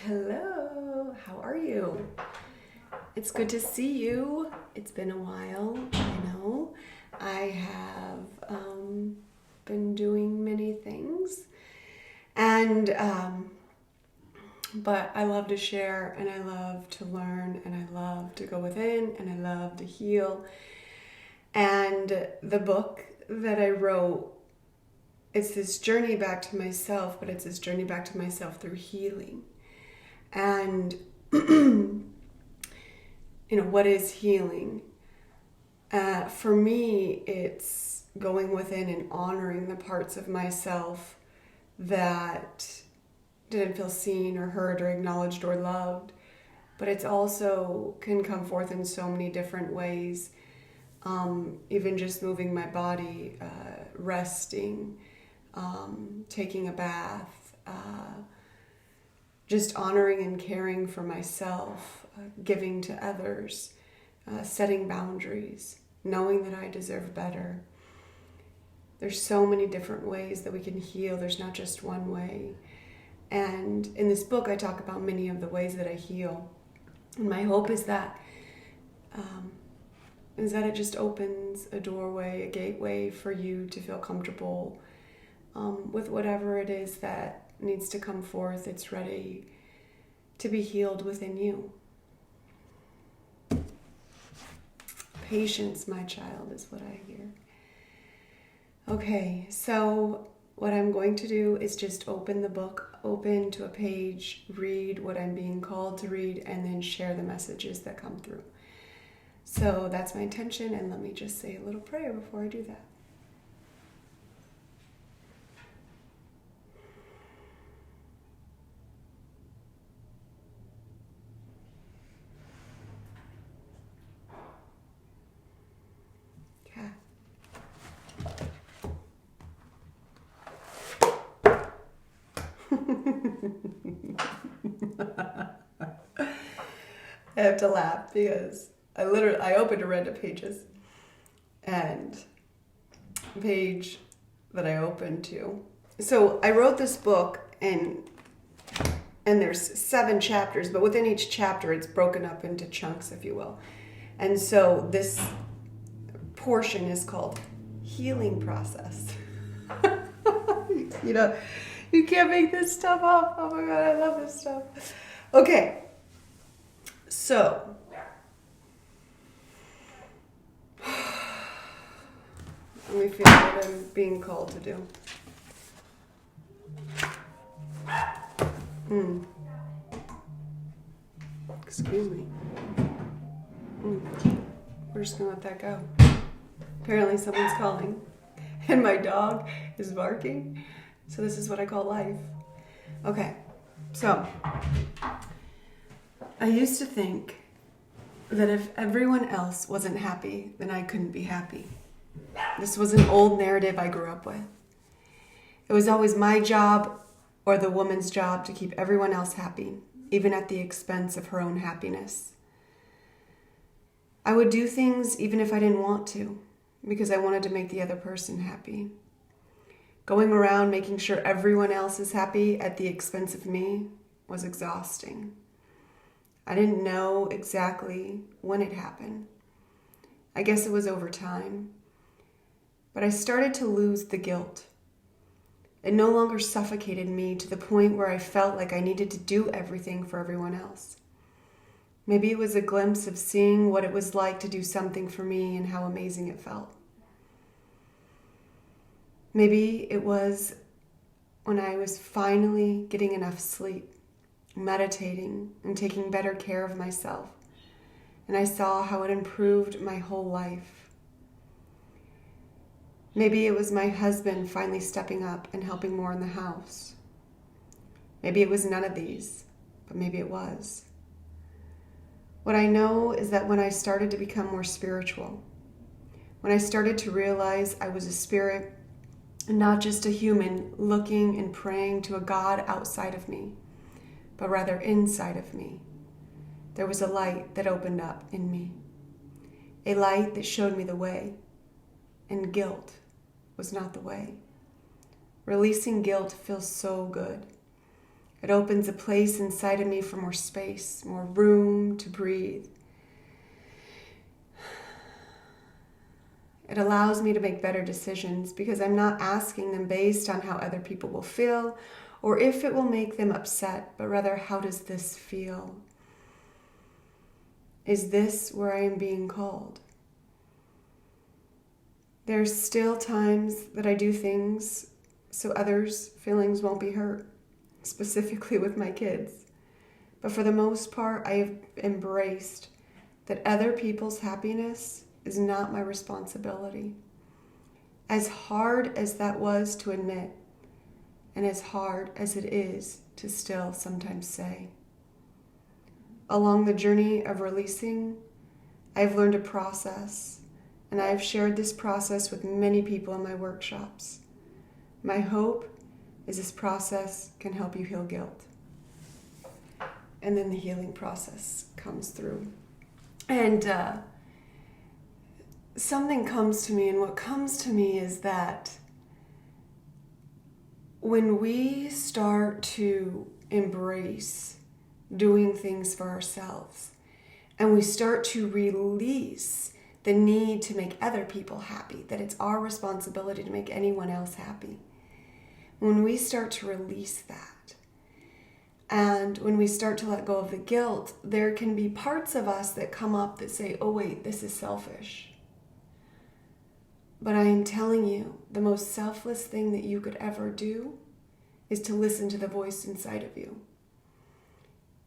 Hello, how are you? It's good to see you. It's been a while, I know. I have been doing many things, and but I love to share, and I love to learn, and I love to go within, and I love to heal. And the book that I wrote, it's this journey back to myself, but it's this journey back to myself through healing. And, what is healing? For me, it's going within and honoring the parts of myself that didn't feel seen or heard or acknowledged or loved. But it's also can come forth in so many different ways. Even just moving my body, resting, taking a bath, just honoring and caring for myself, giving to others, setting boundaries, knowing that I deserve better. There's so many different ways that we can heal. There's not just one way. And in this book, I talk about many of the ways that I heal. And my hope is that it just opens a doorway, a gateway for you to feel comfortable with whatever it is that needs to come forth. It's ready to be healed within you. Patience, my child, is what I hear. Okay, so what I'm going to do is just open the book, open to a page, read what I'm being called to read, and then share the messages that come through. So that's my intention, and let me just say a little prayer before I do that. I have to laugh because I opened a random pages, and the page that I opened to. So I wrote this book, and there's 7 chapters, but within each chapter it's broken up into chunks, if you will. And so this portion is called Healing Process. You can't make this stuff up. Oh my God, I love this stuff. Okay. So, let me feel what I'm being called to do. Excuse me. We're just gonna let that go. Apparently someone's calling, and my dog is barking. So this is what I call life. Okay, so I used to think that if everyone else wasn't happy, then I couldn't be happy. This was an old narrative I grew up with. It was always my job or the woman's job to keep everyone else happy, even at the expense of her own happiness. I would do things even if I didn't want to, because I wanted to make the other person happy. Going around making sure everyone else is happy at the expense of me was exhausting. I didn't know exactly when it happened. I guess it was over time. But I started to lose the guilt. It no longer suffocated me to the point where I felt like I needed to do everything for everyone else. Maybe it was a glimpse of seeing what it was like to do something for me and how amazing it felt. Maybe it was when I was finally getting enough sleep, meditating, and taking better care of myself, and I saw how it improved my whole life. Maybe it was my husband finally stepping up and helping more in the house. Maybe it was none of these, but maybe it was. What I know is that when I started to become more spiritual, when I started to realize I was a spirit and not just a human looking and praying to a God outside of me, but rather inside of me, there was a light that opened up in me. A light that showed me the way, and guilt was not the way. Releasing guilt feels so good. It opens a place inside of me for more space, more room to breathe. It allows me to make better decisions because I'm not asking them based on how other people will feel or if it will make them upset, but rather, how does this feel? Is this where I am being called? There's still times that I do things so others' feelings won't be hurt, specifically with my kids. But for the most part, I have embraced that other people's happiness is not my responsibility. As hard as that was to admit, and as hard as it is to still sometimes say. Along the journey of releasing, I've learned a process, and I have shared this process with many people in my workshops. My hope is this process can help you heal guilt. And then the healing process comes through. And something comes to me, and what comes to me is that when we start to embrace doing things for ourselves, and we start to release the need to make other people happy, that it's our responsibility to make anyone else happy. When we start to release that, and when we start to let go of the guilt, there can be parts of us that come up that say, oh wait, this is selfish. But I am telling you, the most selfless thing that you could ever do is to listen to the voice inside of you.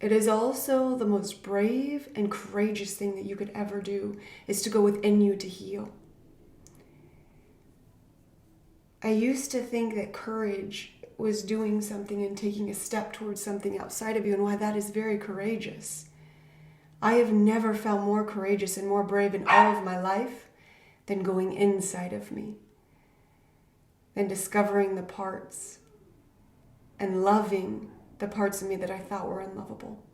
It is also the most brave and courageous thing that you could ever do, is to go within you to heal. I used to think that courage was doing something and taking a step towards something outside of you, and why that is very courageous. I have never felt more courageous and more brave in all of my life than going inside of me, than discovering the parts and loving the parts of me that I thought were unlovable,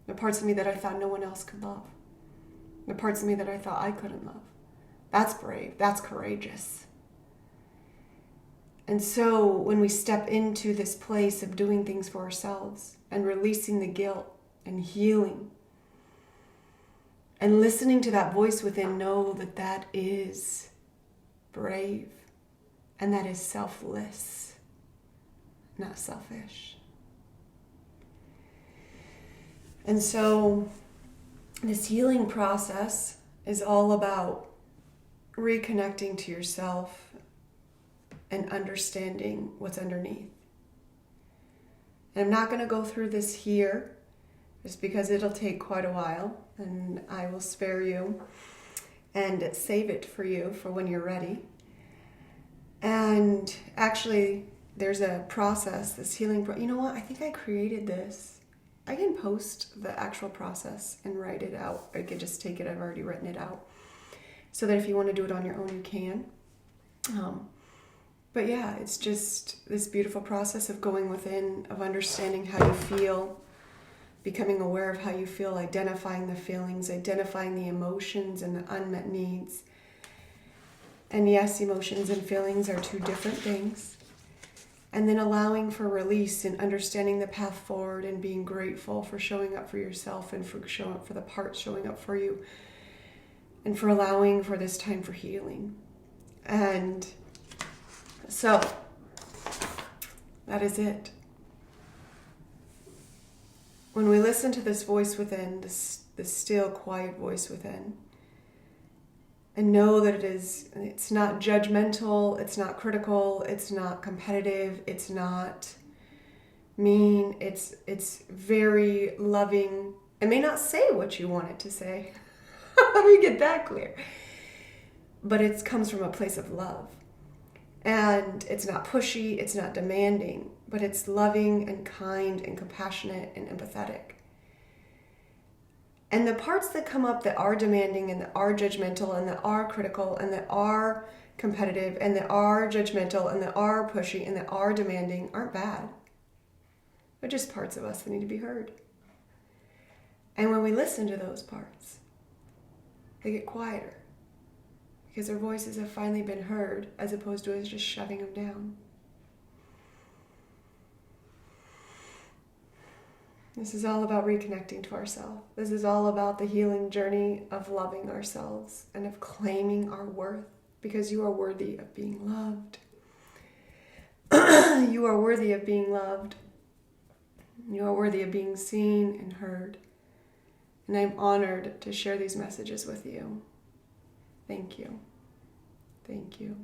the parts of me that I thought no one else could love, the parts of me that I thought I couldn't love. That's brave, that's courageous. And so when we step into this place of doing things for ourselves and releasing the guilt and healing and listening to that voice within, know that that is brave and that is selfless, not selfish. And so this healing process is all about reconnecting to yourself and understanding what's underneath. And I'm not going to go through this here, just because it'll take quite a while, and I will spare you and save it for you for when you're ready. And actually, there's a process, this healing you know what? I think I created this. I can post the actual process and write it out. I could just take it, I've already written it out, so that if you want to do it on your own, you can. But yeah, it's just this beautiful process of going within, of understanding how you feel, becoming aware of how you feel, identifying the feelings, identifying the emotions and the unmet needs. And yes, emotions and feelings are two different things. And then allowing for release and understanding the path forward and being grateful for showing up for yourself and for showing up for the parts showing up for you, and for allowing for this time for healing. And so that is it. When we listen to this voice within, this still, quiet voice within, and know that it's not judgmental, it's not critical, it's not competitive, it's not mean, it's very loving. It may not say what you want it to say. Let me get that clear. But it comes from a place of love. And it's not pushy, it's not demanding, but it's loving and kind and compassionate and empathetic. And the parts that come up that are demanding and that are judgmental and that are critical and that are competitive and that are judgmental and that are pushy and that are demanding aren't bad. They're just parts of us that need to be heard. And when we listen to those parts, they get quieter, because their voices have finally been heard, as opposed to us just shoving them down. This is all about reconnecting to ourselves. This is all about the healing journey of loving ourselves and of claiming our worth, because you are worthy of being loved. You are worthy of being loved. You are worthy of being seen and heard. And I'm honored to share these messages with you. Thank you. Thank you.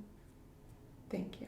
Thank you.